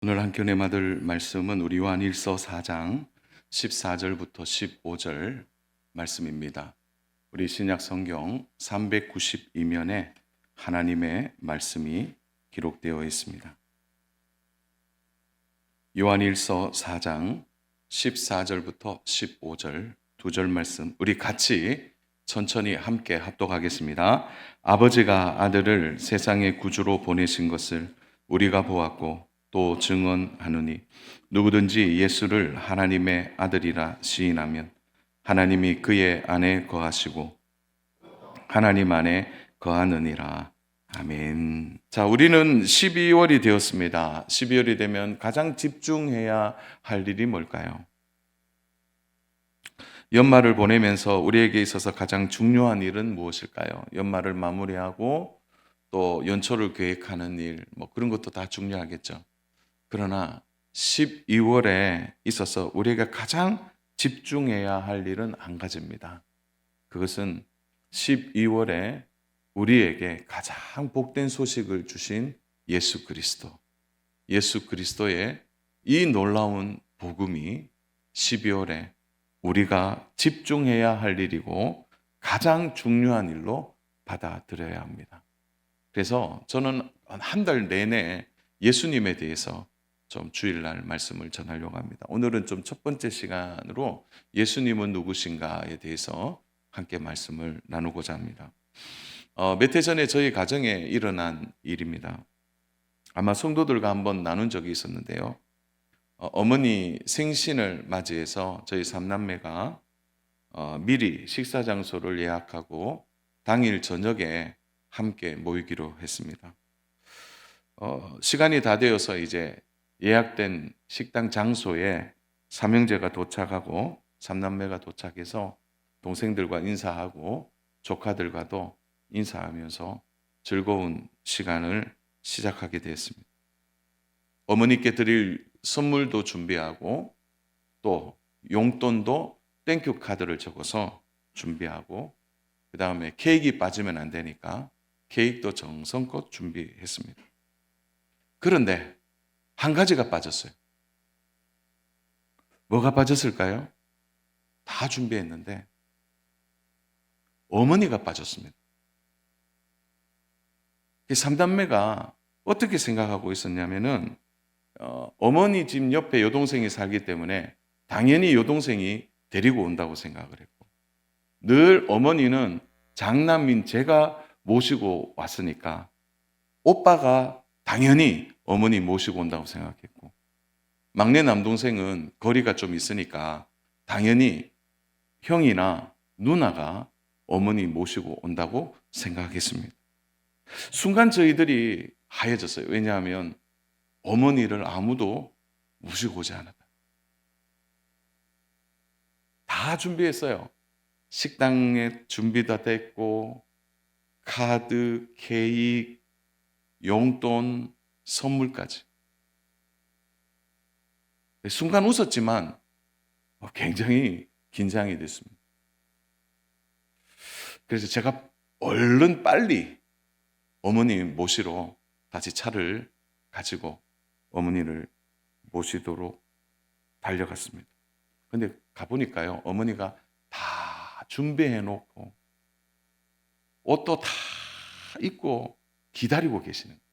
오늘 함께 받을 말씀은 우리 요한일서 4장 14절부터 15절 말씀입니다. 우리 신약 성경 392면에 하나님의 말씀이 기록되어 있습니다. 요한일서 4장 14절부터 15절 두 절 말씀 우리 같이 천천히 함께 합독하겠습니다. 아버지가 아들을 세상의 구주로 보내신 것을 우리가 보았고 또 증언하노니 누구든지 예수를 하나님의 아들이라 시인하면 하나님이 그의 안에 거하시고 하나님 안에 거하느니라. 아멘. 자, 우리는 12월이 되었습니다. 12월이 되면 가장 집중해야 할 일이 뭘까요? 연말을 보내면서 우리에게 있어서 가장 중요한 일은 무엇일까요? 연말을 마무리하고 또 연초를 계획하는 일, 그런 것도 다 중요하겠죠. 그러나 12월에 있어서 우리가 가장 집중해야 할 일은 한 가지입니다. 그것은 12월에 우리에게 가장 복된 소식을 주신 예수 그리스도. 예수 그리스도의 이 놀라운 복음이 12월에 우리가 집중해야 할 일이고 가장 중요한 일로 받아들여야 합니다. 그래서 저는 한 달 내내 예수님에 대해서 좀 주일날 말씀을 전하려고 합니다. 오늘은 좀 첫 번째 시간으로 예수님은 누구신가에 대해서 함께 말씀을 나누고자 합니다. 몇 해 전에 저희 가정에 일어난 일입니다. 아마 성도들과 한번 나눈 적이 있었는데요. 어머니 생신을 맞이해서 저희 삼남매가 미리 식사 장소를 예약하고 당일 저녁에 함께 모이기로 했습니다. 시간이 다 되어서 이제 예약된 식당 장소에 삼형제가 도착하고 삼남매가 도착해서 동생들과 인사하고 조카들과도 인사하면서 즐거운 시간을 시작하게 되었습니다. 어머니께 드릴 선물도 준비하고 또 용돈도 땡큐 카드를 적어서 준비하고 그 다음에 케이크 빠지면 안 되니까 케이크도 정성껏 준비했습니다. 그런데 한 가지가 빠졌어요. 뭐가 빠졌을까요? 다 준비했는데 어머니가 빠졌습니다. 삼남매가 어떻게 생각하고 있었냐면은 어머니 집 옆에 여동생이 살기 때문에 당연히 여동생이 데리고 온다고 생각을 했고 늘 어머니는 장남인 제가 모시고 왔으니까 오빠가 당연히 어머니 모시고 온다고 생각했고 막내 남동생은 거리가 좀 있으니까 당연히 형이나 누나가 어머니 모시고 온다고 생각했습니다. 순간 저희들이 하얘졌어요. 왜냐하면 어머니를 아무도 모시고 오지 않았다. 다 준비했어요. 식당에 준비 다 됐고 카드, 케이크, 용돈, 선물까지. 순간 웃었지만 굉장히 긴장이 됐습니다. 그래서 제가 얼른 빨리 어머니 모시러 다시 차를 가지고 어머니를 모시도록 달려갔습니다. 근데 가보니까요, 어머니가 다 준비해 놓고 옷도 다 입고 기다리고 계시는 거예요.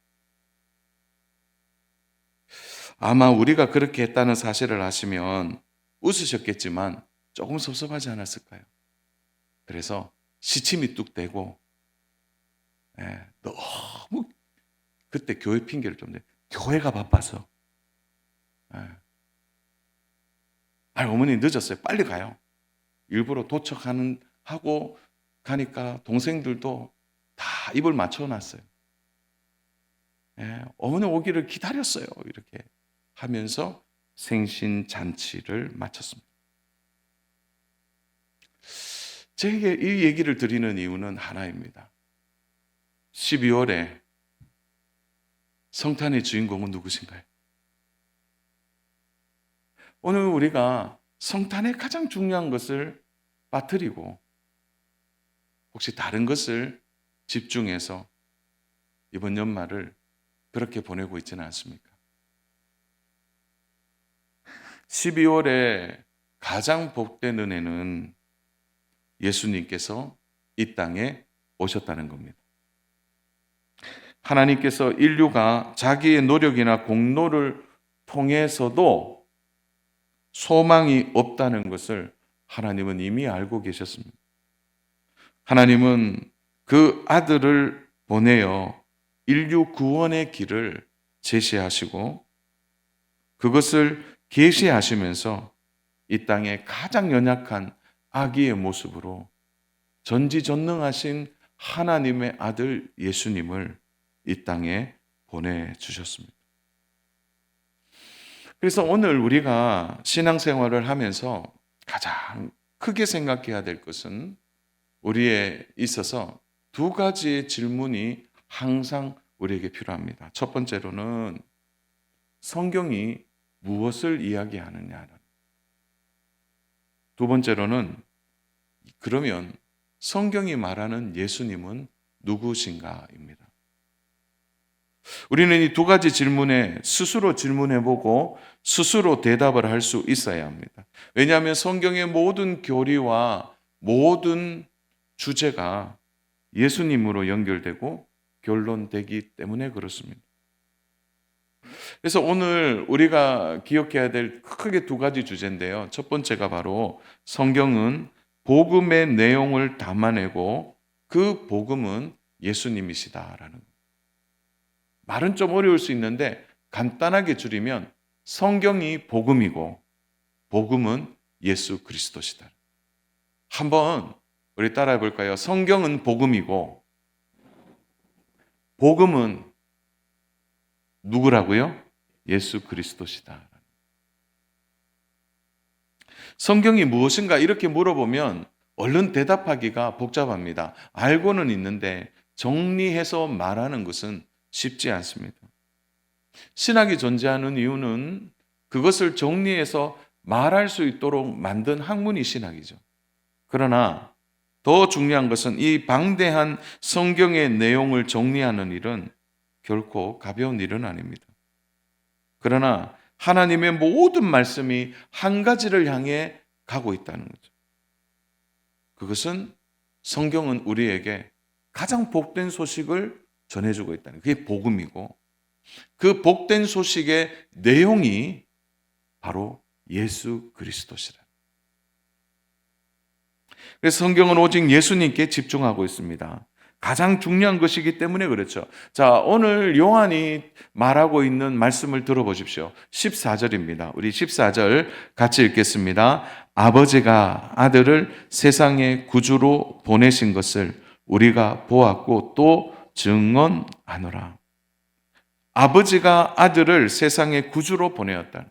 아마 우리가 그렇게 했다는 사실을 아시면 웃으셨겠지만 조금 섭섭하지 않았을까요? 그래서 시침이 뚝 떼고 너무 그때 교회 핑계를 좀 내. 교회가 바빠서. 어머니 늦었어요. 빨리 가요. 일부러 하고 가니까 동생들도 다 입을 맞춰놨어요. 어머니 오기를 기다렸어요. 이렇게 하면서 생신 잔치를 마쳤습니다. 제게 이 얘기를 드리는 이유는 하나입니다. 12월에 성탄의 주인공은 누구신가요? 오늘 우리가 성탄의 가장 중요한 것을 빠뜨리고 혹시 다른 것을 집중해서 이번 연말을 그렇게 보내고 있지는 않습니까? 12월에 가장 복된 은혜는 예수님께서 이 땅에 오셨다는 겁니다. 하나님께서 인류가 자기의 노력이나 공로를 통해서도 소망이 없다는 것을 하나님은 이미 알고 계셨습니다. 하나님은 그 아들을 보내어 인류 구원의 길을 제시하시고 그것을 계시하시면서 이 땅에 가장 연약한 아기의 모습으로 전지전능하신 하나님의 아들 예수님을 이 땅에 보내주셨습니다. 그래서 오늘 우리가 신앙생활을 하면서 가장 크게 생각해야 될 것은 우리에 있어서 두 가지의 질문이 항상 우리에게 필요합니다. 첫 번째로는 성경이 무엇을 이야기하느냐. 두 번째로는 그러면 성경이 말하는 예수님은 누구신가입니다. 우리는 이 두 가지 질문에 스스로 질문해보고 스스로 대답을 할 수 있어야 합니다. 왜냐하면 성경의 모든 교리와 모든 주제가 예수님으로 연결되고 결론되기 때문에 그렇습니다. 그래서 오늘 우리가 기억해야 될 크게 두 가지 주제인데요. 첫 번째가 바로 성경은 복음의 내용을 담아내고 그 복음은 예수님이시다라는 겁니다. 말은 좀 어려울 수 있는데 간단하게 줄이면 성경이 복음이고 복음은 예수 그리스도시다. 한번 우리 따라해 볼까요? 성경은 복음이고 복음은 누구라고요? 예수 그리스도시다. 성경이 무엇인가 이렇게 물어보면 얼른 대답하기가 복잡합니다. 알고는 있는데 정리해서 말하는 것은 쉽지 않습니다. 신학이 존재하는 이유는 그것을 정리해서 말할 수 있도록 만든 학문이 신학이죠. 그러나 더 중요한 것은 이 방대한 성경의 내용을 정리하는 일은 결코 가벼운 일은 아닙니다. 그러나 하나님의 모든 말씀이 한 가지를 향해 가고 있다는 거죠. 그것은 성경은 우리에게 가장 복된 소식을 전해주고 있다는 거예요. 그게 복음이고 그 복된 소식의 내용이 바로 예수 그리스도시라. 그래서 성경은 오직 예수님께 집중하고 있습니다. 가장 중요한 것이기 때문에 그렇죠. 자, 오늘 요한이 말하고 있는 말씀을 들어보십시오. 14절입니다. 우리 14절 같이 읽겠습니다. 아버지가 아들을 세상의 구주로 보내신 것을 우리가 보았고 또 증언하노라. 아버지가 아들을 세상의 구주로 보내었다.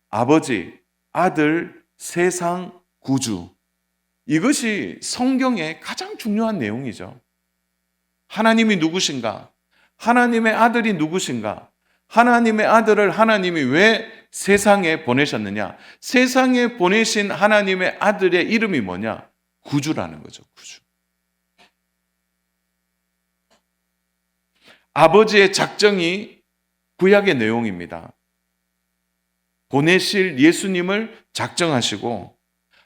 아버지, 아들, 세상 구주. 이것이 성경의 가장 중요한 내용이죠. 하나님이 누구신가? 하나님의 아들이 누구신가? 하나님의 아들을 하나님이 왜 세상에 보내셨느냐? 세상에 보내신 하나님의 아들의 이름이 뭐냐? 구주라는 거죠. 구주. 아버지의 작정이 구약의 내용입니다. 보내실 예수님을 작정하시고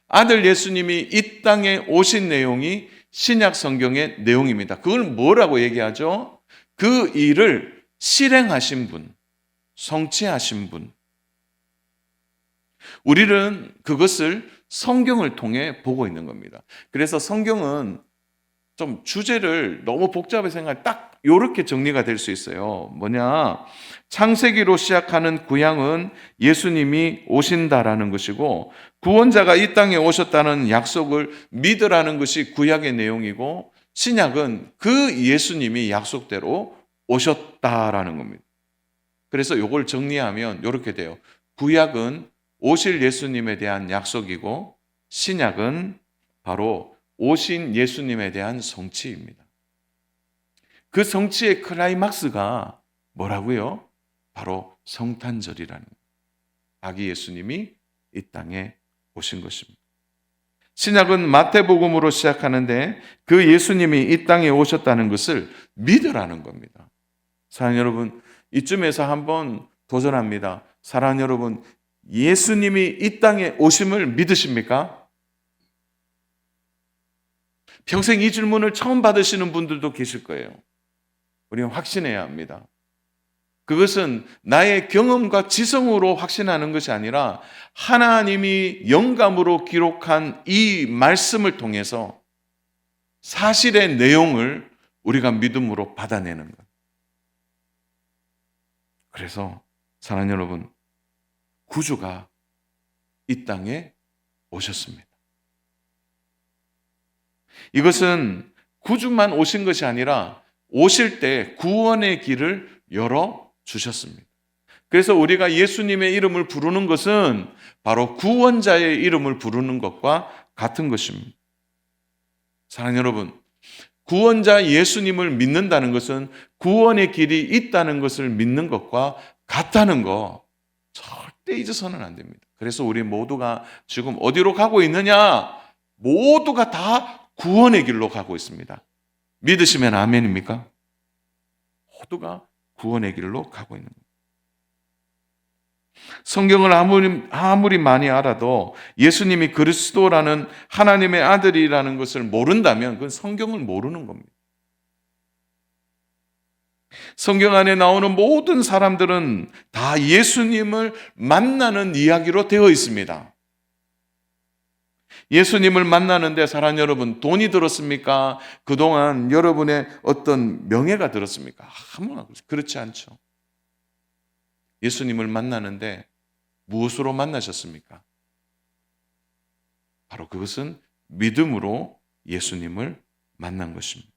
아들 예수님이 이 땅에 오신 내용이 신약 성경의 내용입니다. 그걸 뭐라고 얘기하죠? 그 일을 실행하신 분, 성취하신 분. 우리는 그것을 성경을 통해 보고 있는 겁니다. 그래서 성경은 좀 주제를 너무 복잡하게 생각하면 딱 이렇게 정리가 될 수 있어요. 뭐냐? 창세기로 시작하는 구약은 예수님이 오신다라는 것이고 구원자가 이 땅에 오셨다는 약속을 믿으라는 것이 구약의 내용이고 신약은 그 예수님이 약속대로 오셨다라는 겁니다. 그래서 이걸 정리하면 이렇게 돼요. 구약은 오실 예수님에 대한 약속이고 신약은 바로 오신 예수님에 대한 성취입니다. 그 성취의 클라이막스가 뭐라고요? 바로 성탄절이라는 거예요. 아기 예수님이 이 땅에 오신 것입니다. 신약은 마태복음으로 시작하는데 그 예수님이 이 땅에 오셨다는 것을 믿으라는 겁니다. 사랑하는 여러분, 이쯤에서 한번 도전합니다. 사랑하는 여러분, 예수님이 이 땅에 오심을 믿으십니까? 평생 이 질문을 처음 받으시는 분들도 계실 거예요. 우리는 확신해야 합니다. 그것은 나의 경험과 지성으로 확신하는 것이 아니라 하나님이 영감으로 기록한 이 말씀을 통해서 사실의 내용을 우리가 믿음으로 받아내는 것. 그래서 사랑하는 여러분, 구주가 이 땅에 오셨습니다. 이것은 구주만 오신 것이 아니라 오실 때 구원의 길을 열어 주셨습니다. 그래서 우리가 예수님의 이름을 부르는 것은 바로 구원자의 이름을 부르는 것과 같은 것입니다. 사랑하는 여러분, 구원자 예수님을 믿는다는 것은 구원의 길이 있다는 것을 믿는 것과 같다는 거 절대 잊어서는 안 됩니다. 그래서 우리 모두가 지금 어디로 가고 있느냐? 모두가 다 구원의 길로 가고 있습니다. 믿으시면 아멘입니까? 모두가 구원의 길로 가고 있는 거예요. 성경을 아무리 많이 알아도 예수님이 그리스도라는 하나님의 아들이라는 것을 모른다면 그건 성경을 모르는 겁니다. 성경 안에 나오는 모든 사람들은 다 예수님을 만나는 이야기로 되어 있습니다. 예수님을 만나는데 사랑하는 여러분, 돈이 들었습니까? 그동안 여러분의 어떤 명예가 들었습니까? 아무나 그렇지 않죠. 예수님을 만나는데 무엇으로 만나셨습니까? 바로 그것은 믿음으로 예수님을 만난 것입니다.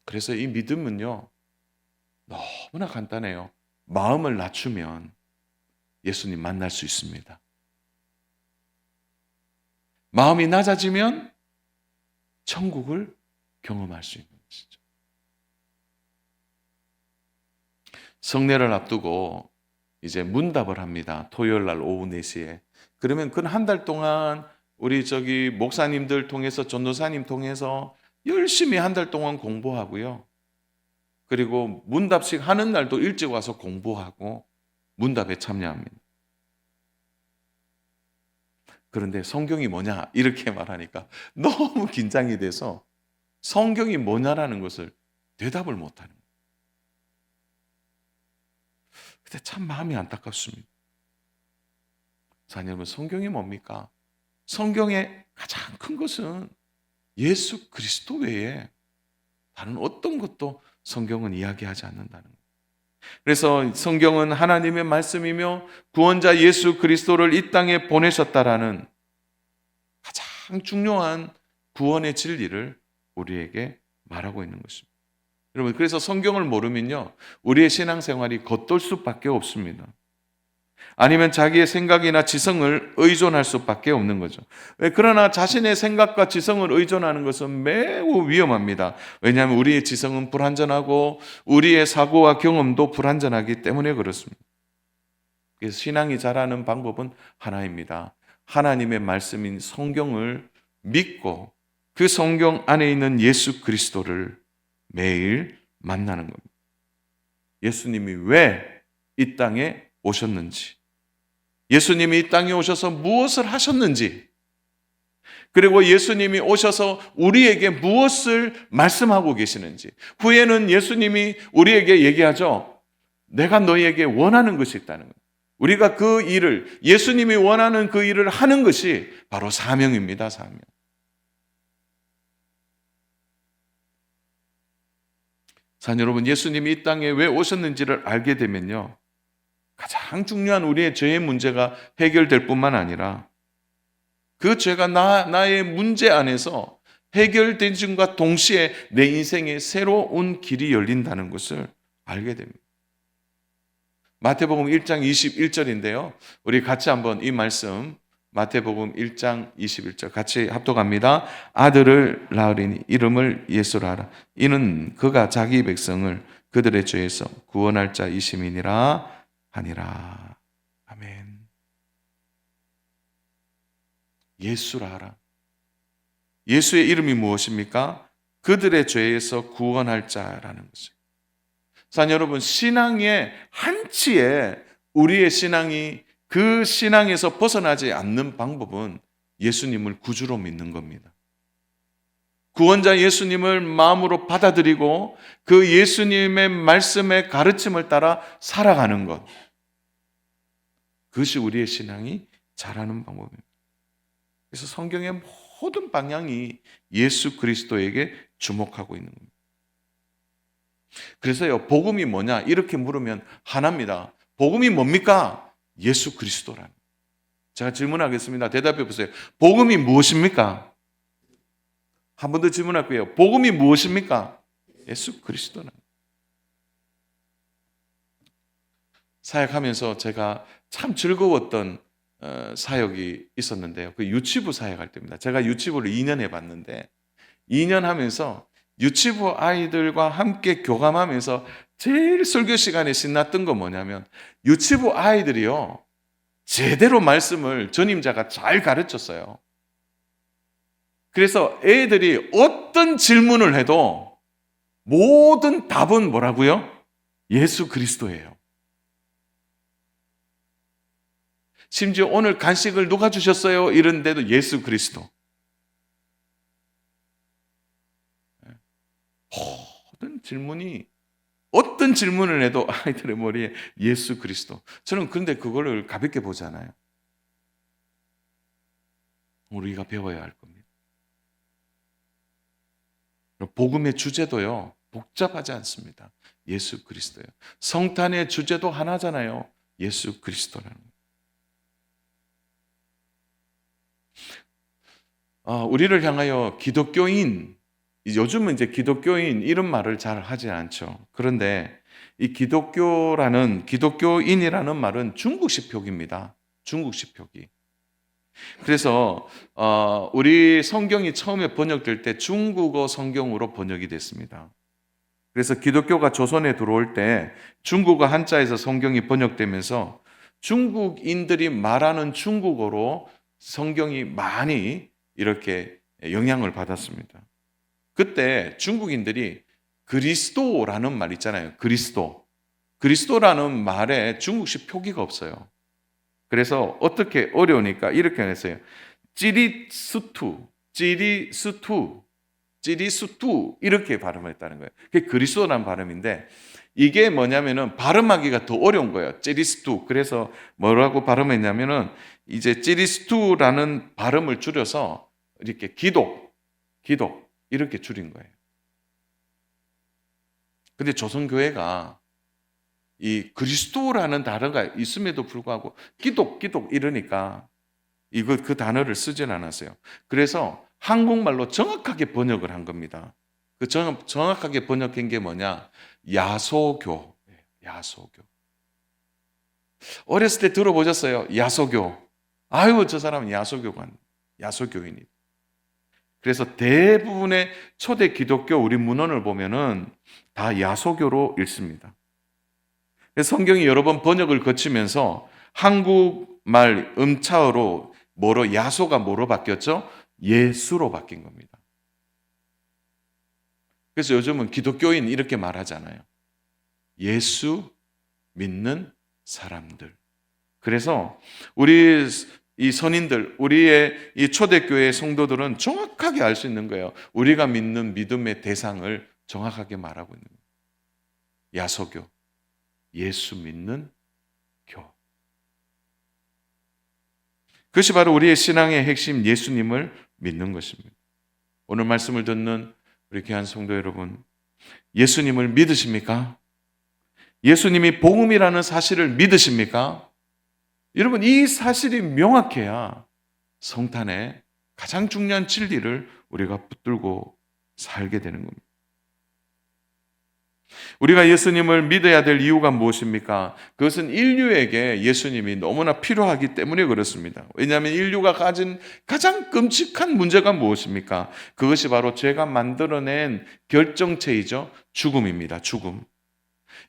그래서 이 믿음은요, 너무나 간단해요. 마음을 낮추면 예수님 만날 수 있습니다. 마음이 낮아지면 천국을 경험할 수 있는 것이죠. 성례를 앞두고 이제 문답을 합니다. 토요일 날 오후 4시에. 그러면 그 한 달 동안 우리 목사님들 통해서 전도사님 통해서 열심히 한 달 동안 공부하고요. 그리고 문답식 하는 날도 일찍 와서 공부하고 문답에 참여합니다. 그런데 성경이 뭐냐 이렇게 말하니까 너무 긴장이 돼서 성경이 뭐냐라는 것을 대답을 못하는 거예요. 근데 참 마음이 안타깝습니다. 자녀분, 성경이 뭡니까? 성경의 가장 큰 것은 예수 그리스도 외에 다른 어떤 것도 성경은 이야기하지 않는다는 거예요. 그래서 성경은 하나님의 말씀이며 구원자 예수 그리스도를 이 땅에 보내셨다라는 가장 중요한 구원의 진리를 우리에게 말하고 있는 것입니다. 여러분, 그래서 성경을 모르면요, 우리의 신앙생활이 겉돌 수밖에 없습니다. 아니면 자기의 생각이나 지성을 의존할 수밖에 없는 거죠. 그러나 자신의 생각과 지성을 의존하는 것은 매우 위험합니다. 왜냐하면 우리의 지성은 불완전하고 우리의 사고와 경험도 불완전하기 때문에 그렇습니다. 그래서 신앙이 자라는 방법은 하나입니다. 하나님의 말씀인 성경을 믿고 그 성경 안에 있는 예수 그리스도를 매일 만나는 겁니다. 예수님이 왜 이 땅에 오셨는지, 예수님이 이 땅에 오셔서 무엇을 하셨는지, 그리고 예수님이 오셔서 우리에게 무엇을 말씀하고 계시는지. 후에는 예수님이 우리에게 얘기하죠. 내가 너희에게 원하는 것이 있다는 거예요. 우리가 그 일을, 예수님이 원하는 그 일을 하는 것이 바로 사명입니다. 사명. 자, 여러분, 예수님이 이 땅에 왜 오셨는지를 알게 되면요, 가장 중요한 우리의 죄의 문제가 해결될 뿐만 아니라 그 죄가 나의 문제 안에서 해결된 것과 동시에 내 인생에 새로운 길이 열린다는 것을 알게 됩니다. 마태복음 1장 21절인데요. 우리 같이 한번 이 말씀 마태복음 1장 21절 같이 합독합니다. 아들을 낳으리니 이름을 예수라 하라. 이는 그가 자기 백성을 그들의 죄에서 구원할 자이심이니라 하니라. 아멘. 예수라 하라. 예수의 이름이 무엇입니까? 그들의 죄에서 구원할 자라는 것이죠. 자, 여러분, 신앙의 한치에 우리의 신앙이 그 신앙에서 벗어나지 않는 방법은 예수님을 구주로 믿는 겁니다. 구원자 예수님을 마음으로 받아들이고 그 예수님의 말씀의 가르침을 따라 살아가는 것. 그것이 우리의 신앙이 자라는 방법입니다. 그래서 성경의 모든 방향이 예수 그리스도에게 주목하고 있는 겁니다. 그래서요, 복음이 뭐냐? 이렇게 물으면 하나입니다. 복음이 뭡니까? 예수 그리스도라는. 제가 질문하겠습니다. 대답해 보세요. 복음이 무엇입니까? 한 번 더 질문할 거예요. 복음이 무엇입니까? 예수 그리스도는. 사역하면서 제가 참 즐거웠던 사역이 있었는데요. 그 유치부 사역할 때입니다. 제가 유치부를 2년 해봤는데 2년 하면서 유치부 아이들과 함께 교감하면서 제일 설교 시간에 신났던 건 뭐냐면 유치부 아이들이요, 제대로 말씀을 전임자가 잘 가르쳤어요. 그래서 애들이 어떤 질문을 해도 모든 답은 뭐라고요? 예수 그리스도예요. 심지어 오늘 간식을 누가 주셨어요? 이런데도 예수 그리스도. 모든 질문이, 어떤 질문을 해도 아이들의 머리에 예수 그리스도. 저는 그런데 그거를 가볍게 보잖아요. 우리가 배워야 할 겁니다. 복음의 주제도요, 복잡하지 않습니다. 예수 그리스도예요. 성탄의 주제도 하나잖아요. 예수 그리스도라는 거예요. 우리를 향하여 기독교인, 요즘은 이제 기독교인 이런 말을 잘 하지 않죠. 그런데 이 기독교인이라는 말은 중국식 표기입니다. 중국식 표기. 그래서 우리 성경이 처음에 번역될 때 중국어 성경으로 번역이 됐습니다. 그래서 기독교가 조선에 들어올 때 중국어 한자에서 성경이 번역되면서 중국인들이 말하는 중국어로 성경이 많이 이렇게 영향을 받았습니다. 그때 중국인들이 그리스도라는 말 있잖아요. 그리스도라는 말에 중국식 표기가 없어요. 그래서 어떻게 어려우니까 이렇게 했어요. 찌리스투 이렇게 발음을 했다는 거예요. 그게 그리스도라는 발음인데 이게 뭐냐면은 발음하기가 더 어려운 거예요. 찌리스투. 그래서 뭐라고 발음했냐면은 이제 찌리스투라는 발음을 줄여서 이렇게 기독 이렇게 줄인 거예요. 근데 조선교회가 이 그리스도라는 단어가 있음에도 불구하고 기독 이러니까 이거 그 단어를 쓰진 않았어요. 그래서 한국말로 정확하게 번역을 한 겁니다. 그 정확하게 번역한 게 뭐냐? 야소교. 어렸을 때 들어보셨어요? 야소교. 아유, 저 사람은 야소교인이. 그래서 대부분의 초대 기독교 우리 문헌을 보면은 다 야소교로 읽습니다. 성경이 여러 번 번역을 거치면서 한국말 음차어로 야소가 뭐로 바뀌었죠? 예수로 바뀐 겁니다. 그래서 요즘은 기독교인 이렇게 말하잖아요. 예수 믿는 사람들. 그래서 우리 이 선인들, 우리의 이 초대교회 성도들은 정확하게 알 수 있는 거예요. 우리가 믿는 믿음의 대상을 정확하게 말하고 있는 거예요. 야소교. 예수 믿는 교. 그것이 바로 우리의 신앙의 핵심, 예수님을 믿는 것입니다. 오늘 말씀을 듣는 우리 귀한 성도 여러분, 예수님을 믿으십니까? 예수님이 복음이라는 사실을 믿으십니까? 여러분, 이 사실이 명확해야 성탄의 가장 중요한 진리를 우리가 붙들고 살게 되는 겁니다. 우리가 예수님을 믿어야 될 이유가 무엇입니까? 그것은 인류에게 예수님이 너무나 필요하기 때문에 그렇습니다. 왜냐하면 인류가 가진 가장 끔찍한 문제가 무엇입니까? 그것이 바로 죄가 만들어낸 결정체이죠. 죽음입니다. 죽음.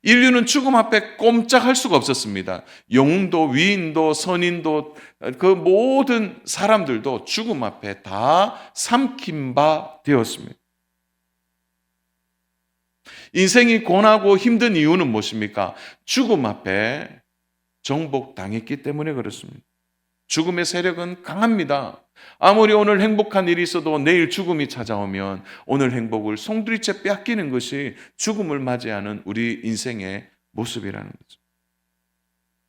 인류는 죽음 앞에 꼼짝할 수가 없었습니다. 영웅도 위인도 선인도 그 모든 사람들도 죽음 앞에 다 삼킨 바 되었습니다. 인생이 고나고 힘든 이유는 무엇입니까? 죽음 앞에 정복당했기 때문에 그렇습니다. 죽음의 세력은 강합니다. 아무리 오늘 행복한 일이 있어도 내일 죽음이 찾아오면 오늘 행복을 송두리째 빼앗기는 것이 죽음을 맞이하는 우리 인생의 모습이라는 거죠.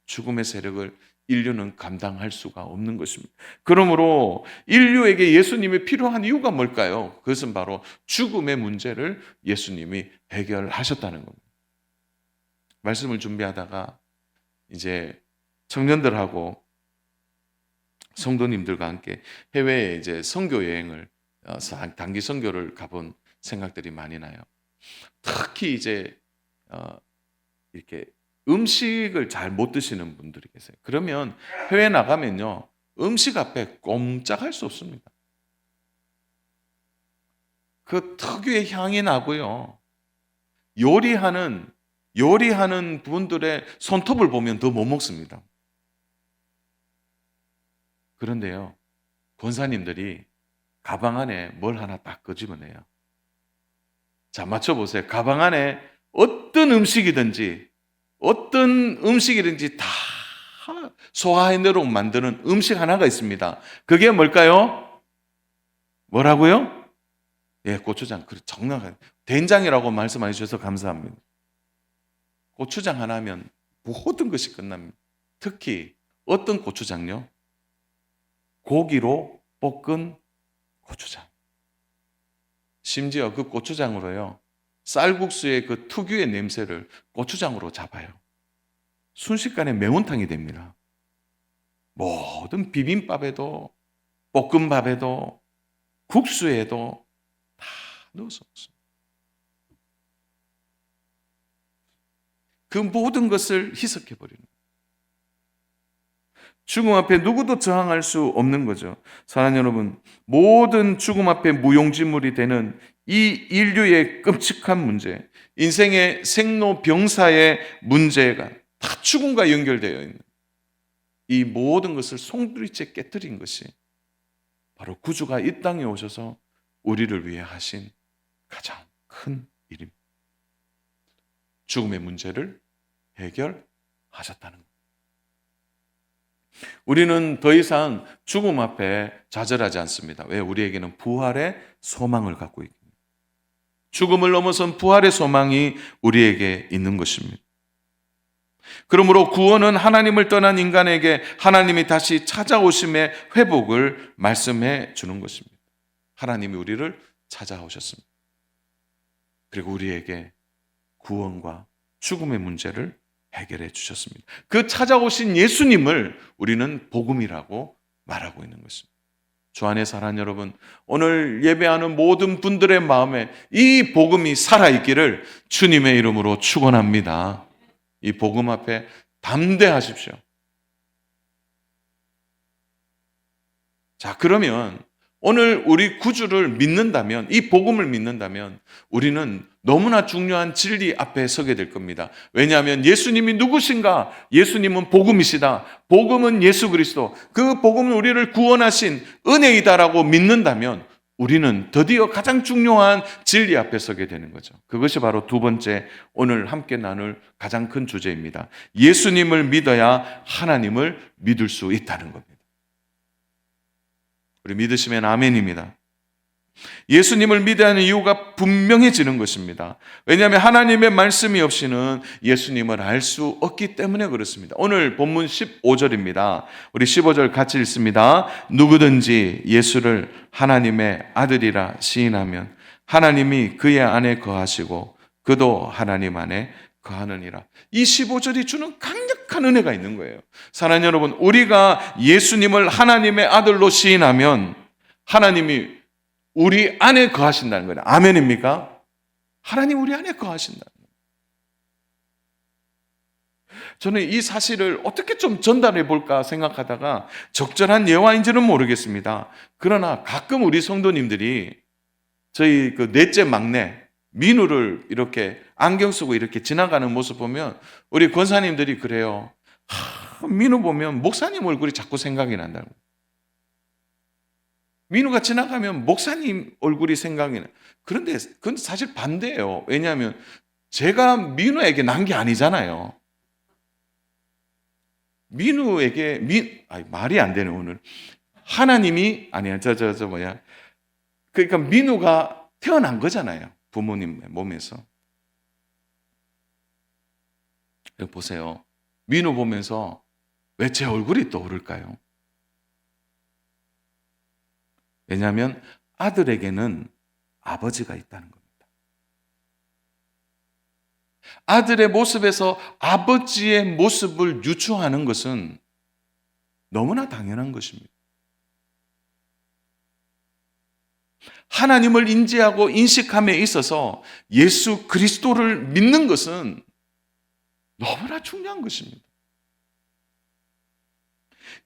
죽음의 세력을 인류는 감당할 수가 없는 것입니다. 그러므로 인류에게 예수님이 필요한 이유가 뭘까요? 그것은 바로 죽음의 문제를 예수님이 해결하셨다는 겁니다. 말씀을 준비하다가 이제 청년들하고 성도님들과 함께 해외에 이제 선교 여행을 단기 선교를 가본 생각들이 많이 나요. 특히 이제 이렇게 음식을 잘 못 드시는 분들이 계세요. 그러면 해외 나가면요, 음식 앞에 꼼짝할 수 없습니다. 그 특유의 향이 나고요. 요리하는 분들의 손톱을 보면 더 못 먹습니다. 그런데요, 권사님들이 가방 안에 뭘 하나 딱 끄집어내요. 자, 맞춰보세요. 가방 안에 어떤 음식이든지 다 소화해내도록 만드는 음식 하나가 있습니다. 그게 뭘까요? 뭐라고요? 예, 고추장. 정확하게. 된장이라고 말씀 안 해주셔서 감사합니다. 고추장 하나면 모든 것이 끝납니다. 특히 어떤 고추장요? 고기로 볶은 고추장. 심지어 그 고추장으로요, 쌀국수의 그 특유의 냄새를 고추장으로 잡아요. 순식간에 매운탕이 됩니다. 모든 비빔밥에도, 볶음밥에도, 국수에도 다 넣어서 먹습니다. 그 모든 것을 희석해버리는 거예요. 죽음 앞에 누구도 저항할 수 없는 거죠. 사랑하는 여러분, 모든 죽음 앞에 무용지물이 되는 이 인류의 끔찍한 문제, 인생의 생로병사의 문제가 다 죽음과 연결되어 있는 이 모든 것을 송두리째 깨뜨린 것이 바로 구주가 이 땅에 오셔서 우리를 위해 하신 가장 큰 일입니다. 죽음의 문제를 해결하셨다는 것. 우리는 더 이상 죽음 앞에 좌절하지 않습니다. 왜? 우리에게는 부활의 소망을 갖고 있습니다. 죽음을 넘어선 부활의 소망이 우리에게 있는 것입니다. 그러므로 구원은 하나님을 떠난 인간에게 하나님이 다시 찾아오심의 회복을 말씀해 주는 것입니다. 하나님이 우리를 찾아오셨습니다. 그리고 우리에게 구원과 죽음의 문제를 해결해 주셨습니다. 그 찾아오신 예수님을 우리는 복음이라고 말하고 있는 것입니다. 주 안에 사랑하는 여러분, 오늘 예배하는 모든 분들의 마음에 이 복음이 살아있기를 주님의 이름으로 축원합니다. 이 복음 앞에 담대하십시오. 자, 그러면 오늘 우리 구주를 믿는다면, 이 복음을 믿는다면 우리는 너무나 중요한 진리 앞에 서게 될 겁니다. 왜냐하면 예수님이 누구신가? 예수님은 복음이시다. 복음은 예수 그리스도. 그 복음은 우리를 구원하신 은혜이다라고 믿는다면 우리는 드디어 가장 중요한 진리 앞에 서게 되는 거죠. 그것이 바로 두 번째 오늘 함께 나눌 가장 큰 주제입니다. 예수님을 믿어야 하나님을 믿을 수 있다는 겁니다. 우리 믿으시면 아멘입니다. 예수님을 믿어야 하는 이유가 분명해지는 것입니다. 왜냐하면 하나님의 말씀이 없이는 예수님을 알 수 없기 때문에 그렇습니다. 오늘 본문 15절입니다. 우리 15절 같이 읽습니다. 누구든지 예수를 하나님의 아들이라 시인하면 하나님이 그의 안에 거하시고 그도 하나님 안에 거하느니라. 이 15절이 주는 강력한 은혜가 있는 거예요. 사랑하는 여러분, 우리가 예수님을 하나님의 아들로 시인하면 하나님이 우리 안에 거하신다는 거예요. 아멘입니까? 하나님 우리 안에 거하신다는 거예요. 저는 이 사실을 어떻게 좀 전달해 볼까 생각하다가 적절한 예화인지는 모르겠습니다. 그러나 가끔 우리 성도님들이 저희 그 넷째 막내 민우를 이렇게 안경 쓰고 이렇게 지나가는 모습 보면 우리 권사님들이 그래요. 민우 보면 목사님 얼굴이 자꾸 생각이 난다고. 민우가 지나가면 목사님 얼굴이 생각이 나. 그런데 그건 사실 반대예요. 왜냐하면 제가 민우에게 난 게 아니잖아요. 민우에게 말이 안 되네 오늘. 하나님이 아니야 뭐야. 그러니까 민우가 태어난 거잖아요. 부모님 몸에서. 여기 보세요. 민우 보면서 왜 제 얼굴이 떠오를까요? 왜냐하면 아들에게는 아버지가 있다는 겁니다. 아들의 모습에서 아버지의 모습을 유추하는 것은 너무나 당연한 것입니다. 하나님을 인지하고 인식함에 있어서 예수 그리스도를 믿는 것은 너무나 중요한 것입니다.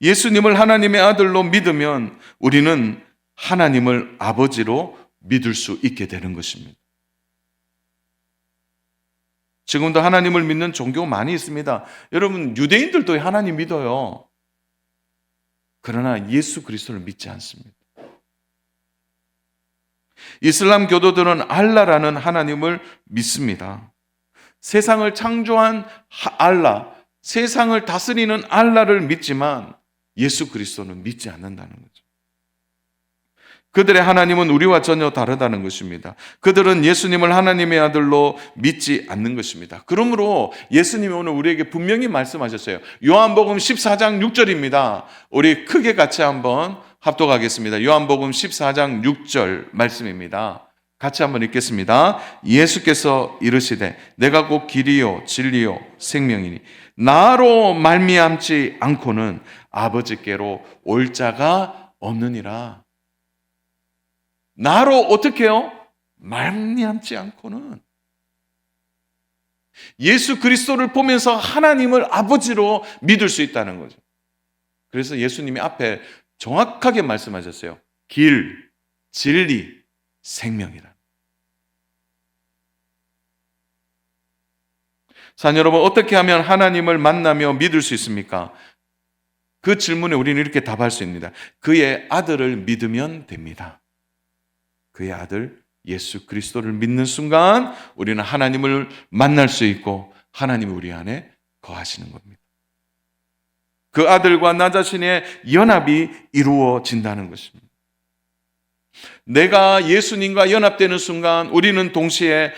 예수님을 하나님의 아들로 믿으면 우리는 하나님을 아버지로 믿을 수 있게 되는 것입니다. 지금도 하나님을 믿는 종교 많이 있습니다. 여러분, 유대인들도 하나님 믿어요. 그러나 예수 그리스도를 믿지 않습니다. 이슬람 교도들은 알라라는 하나님을 믿습니다. 세상을 창조한 알라, 세상을 다스리는 알라를 믿지만 예수 그리스도는 믿지 않는다는 거죠. 그들의 하나님은 우리와 전혀 다르다는 것입니다. 그들은 예수님을 하나님의 아들로 믿지 않는 것입니다. 그러므로 예수님이 오늘 우리에게 분명히 말씀하셨어요. 요한복음 14장 6절입니다. 우리 크게 같이 한번 합독하겠습니다. 요한복음 14장 6절 말씀입니다. 같이 한번 읽겠습니다. 예수께서 이르시되 내가 곧 길이요 진리요 생명이니 나로 말미암지 않고는 아버지께로 올 자가 없느니라. 나로 어떻게 해요? 말미암지 않고는. 예수 그리스도를 보면서 하나님을 아버지로 믿을 수 있다는 거죠. 그래서 예수님이 앞에 정확하게 말씀하셨어요. 길, 진리, 생명이라. 자, 여러분, 어떻게 하면 하나님을 만나며 믿을 수 있습니까? 그 질문에 우리는 이렇게 답할 수 있습니다. 그의 아들을 믿으면 됩니다. 그의 아들 예수 그리스도를 믿는 순간 우리는 하나님을 만날 수 있고 하나님이 우리 안에 거하시는 겁니다. 그 아들과 나 자신의 연합이 이루어진다는 것입니다. 내가 예수님과 연합되는 순간 우리는 동시에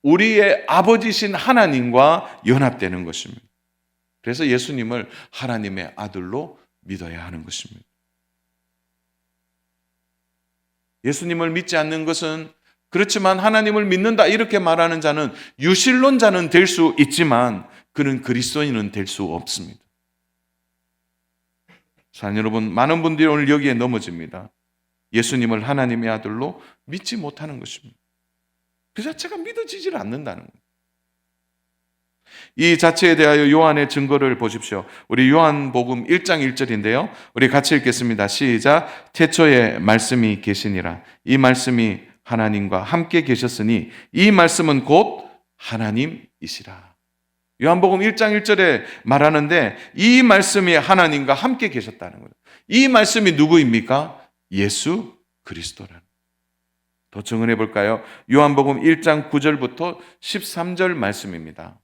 우리의 아버지신 하나님과 연합되는 것입니다. 그래서 예수님을 하나님의 아들로 믿어야 하는 것입니다. 예수님을 믿지 않는 것은 그렇지만 하나님을 믿는다 이렇게 말하는 자는 유실론자는 될 수 있지만 그는 그리스도인은 될 수 없습니다. 자, 여러분, 많은 분들이 오늘 여기에 넘어집니다. 예수님을 하나님의 아들로 믿지 못하는 것입니다. 그 자체가 믿어지질 않는다는 거예요. 이 자체에 대하여 요한의 증거를 보십시오. 우리 요한복음 1장 1절인데요. 우리 같이 읽겠습니다. 시작. 태초에 말씀이 계시니라. 이 말씀이 하나님과 함께 계셨으니 이 말씀은 곧 하나님이시라. 요한복음 1장 1절에 말하는데 이 말씀이 하나님과 함께 계셨다는 거예요. 이 말씀이 누구입니까? 예수 그리스도라는. 더 증언해 볼까요? 요한복음 1장 9절부터 13절 말씀입니다.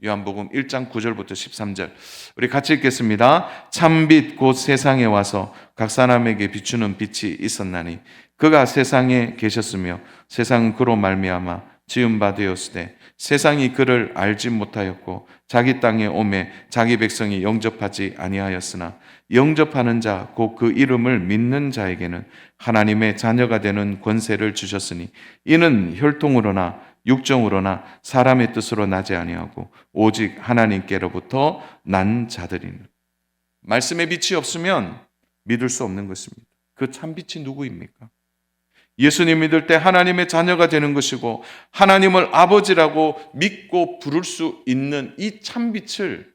요한복음 1장 9절부터 13절 우리 같이 읽겠습니다. 참빛 곧 세상에 와서 각 사람에게 비추는 빛이 있었나니 그가 세상에 계셨으며 세상은 그로 말미암아 지은 바 되었으되 세상이 그를 알지 못하였고 자기 땅에 오매 자기 백성이 영접하지 아니하였으나 영접하는 자 곧 그 이름을 믿는 자에게는 하나님의 자녀가 되는 권세를 주셨으니 이는 혈통으로나 육정으로나 사람의 뜻으로 나지 아니하고 오직 하나님께로부터 난 자들이니. 말씀의 빛이 없으면 믿을 수 없는 것입니다. 그 참빛이 누구입니까? 예수님 믿을 때 하나님의 자녀가 되는 것이고 하나님을 아버지라고 믿고 부를 수 있는 이 참빛을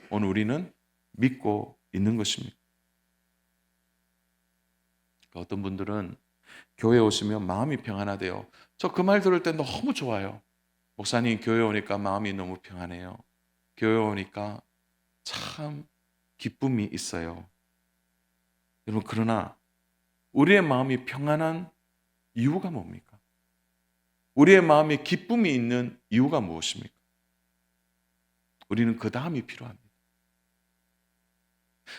오늘 우리는 믿고 있는 것입니다. 어떤 분들은 교회 오시면 마음이 평안하대요. 저 그 말 들을 때 너무 좋아요. 목사님, 교회 오니까 마음이 너무 평안해요. 교회 오니까 참 기쁨이 있어요. 여러분, 그러나 우리의 마음이 평안한 이유가 뭡니까? 우리의 마음에 기쁨이 있는 이유가 무엇입니까? 우리는 그 다음이 필요합니다.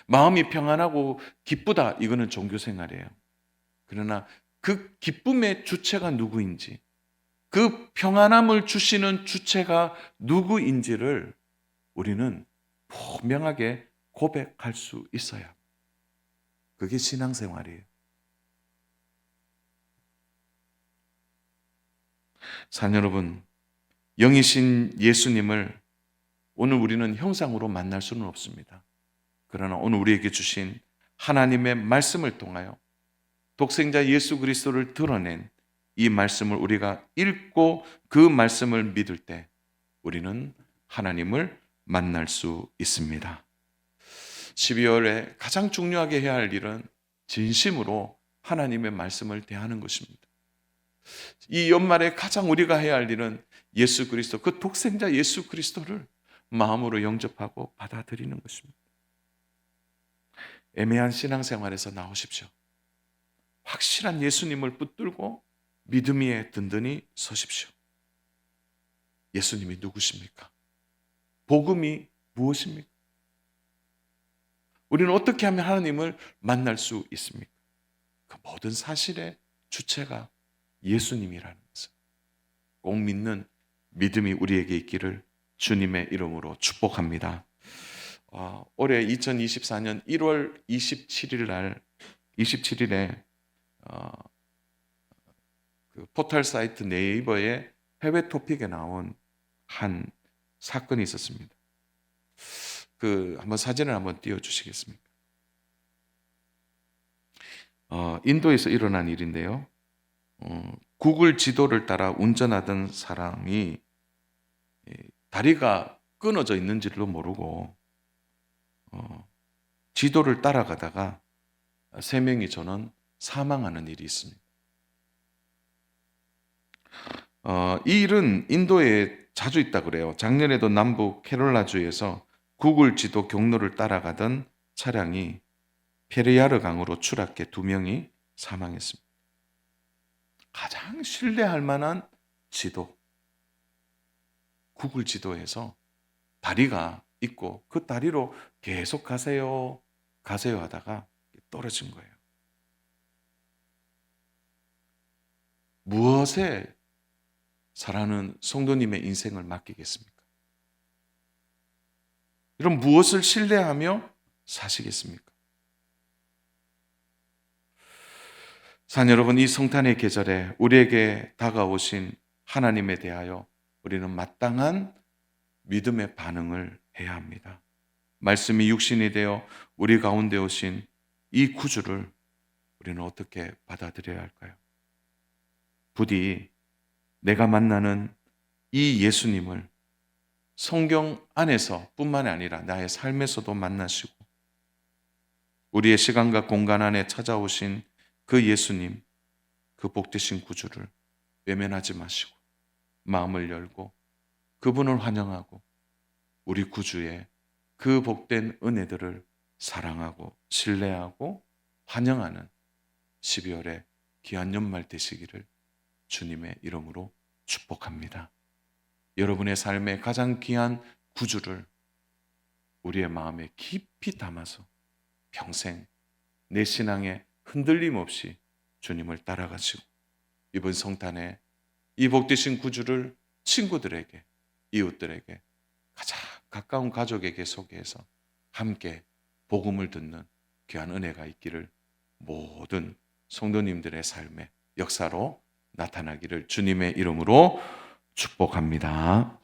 마음이 평안하고 기쁘다. 이거는 종교 생활이에요. 그러나 그 기쁨의 주체가 누구인지, 그 평안함을 주시는 주체가 누구인지를 우리는 분명하게 고백할 수 있어야. 그게 신앙생활이에요. 사랑 여러분, 영이신 예수님을 오늘 우리는 형상으로 만날 수는 없습니다. 그러나 오늘 우리에게 주신 하나님의 말씀을 통하여 독생자 예수 그리스도를 드러낸 이 말씀을 우리가 읽고 그 말씀을 믿을 때 우리는 하나님을 만날 수 있습니다. 12월에 가장 중요하게 해야 할 일은 진심으로 하나님의 말씀을 대하는 것입니다. 이 연말에 가장 우리가 해야 할 일은 예수 그리스도, 그 독생자 예수 그리스도를 마음으로 영접하고 받아들이는 것입니다. 애매한 신앙생활에서 나오십시오. 확실한 예수님을 붙들고 믿음 위에 든든히 서십시오. 예수님이 누구십니까? 복음이 무엇입니까? 우리는 어떻게 하면 하나님을 만날 수 있습니까? 그 모든 사실의 주체가 예수님이라는 것을 꼭 믿는 믿음이 우리에게 있기를 주님의 이름으로 축복합니다. 올해 2024년 1월 27일에 그 포털 사이트 네이버의 해외 토픽에 나온 한 사건이 있었습니다. 한번 사진을 한번 띄워주시겠습니까? 인도에서 일어난 일인데요. 구글 지도를 따라 운전하던 사람이 다리가 끊어져 있는지도 모르고 지도를 따라가다가 3명이 전원 사망하는 일이 있습니다. 이 일은 인도에 자주 있다 그래요. 작년에도 남부 캐롤라주에서 구글 지도 경로를 따라가던 차량이 페리야르 강으로 추락해 2명이 사망했습니다. 가장 신뢰할 만한 지도, 구글 지도에서 다리가 있고 그 다리로 계속 가세요 하다가 떨어진 거예요. 무엇에 사랑하는 성도님의 인생을 맡기겠습니까? 여러분, 무엇을 신뢰하며 사시겠습니까? 사랑 여러분, 이 성탄의 계절에 우리에게 다가오신 하나님에 대하여 우리는 마땅한 믿음의 반응을 해야 합니다. 말씀이 육신이 되어 우리 가운데 오신 이 구주를 우리는 어떻게 받아들여야 할까요? 부디 내가 만나는 이 예수님을 성경 안에서 뿐만 아니라 나의 삶에서도 만나시고 우리의 시간과 공간 안에 찾아오신 그 예수님, 그 복되신 구주를 외면하지 마시고 마음을 열고 그분을 환영하고 우리 구주의 그 복된 은혜들을 사랑하고 신뢰하고 환영하는 12월의 귀한 연말 되시기를 주님의 이름으로 축복합니다. 여러분의 삶의 가장 귀한 구주를 우리의 마음에 깊이 담아서 평생 내 신앙에 흔들림 없이 주님을 따라가시고 이번 성탄에 이 복되신 구주를 친구들에게, 이웃들에게, 가장 가까운 가족에게 소개해서 함께 복음을 듣는 귀한 은혜가 있기를 모든 성도님들의 삶의 역사로 나타나기를 주님의 이름으로 축복합니다.